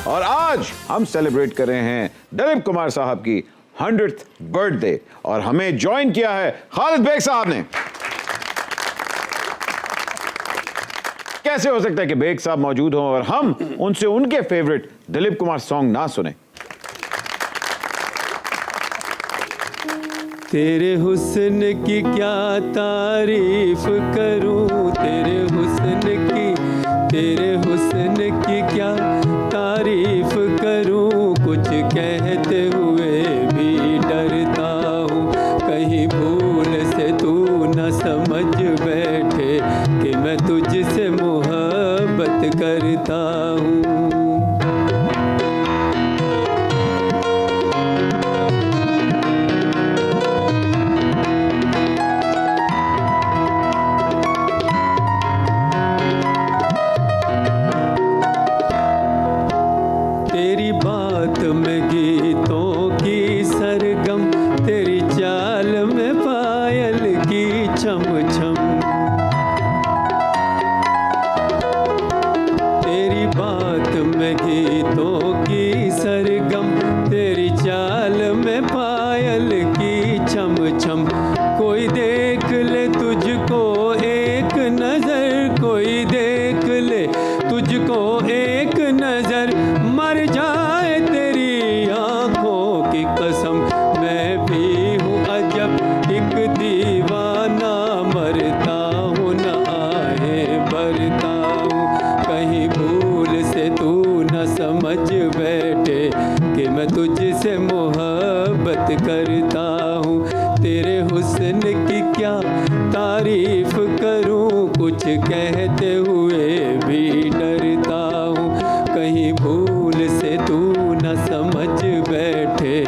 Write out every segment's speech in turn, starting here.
और आज हम सेलिब्रेट कर रहे हैं दिलीप कुमार साहब की 100th बर्थडे और हमें ज्वाइन किया है खालिद बेग साहब ने। कैसे हो सकता है कि बेग साहब मौजूद हों और हम उनसे उनके फेवरेट दिलीप कुमार सॉन्ग ना सुने। तेरे हुस्न की क्या तारीफ करूं, तेरे हुस्न की क्या तारीफ करूं, कुछ कहते हुए भी डरता हूँ। कहीं भूल से तू न समझ बैठे कि मैं तुझसे मोहब्बत करता हूँ। तेरी बात में गीतों की सरगम, तेरी चाल में पायल की छम छम। तेरी बात में गीतों की सरगम, तेरी चाल में पायल की छम छम। कोई देख ले तुझको एक नजर, कोई देख ले तुझको एक नजर, मर जाए तेरी आंखों की कसम। मैं भी हूँ अजब एक दीवाना, मरता हूँ न आए बरता हूँ। कहीं भूल से तू न समझ बैठे कि मैं तुझसे मोहब्बत करता हूँ। तेरे हुस्न की क्या तारीफ करूँ, कुछ कहते हुए भी डरता हूँ। कहीं भूल से तू न समझ बैठे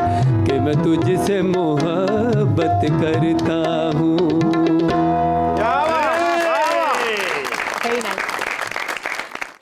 कि मैं तुझसे मोहब्बत करता हूँ।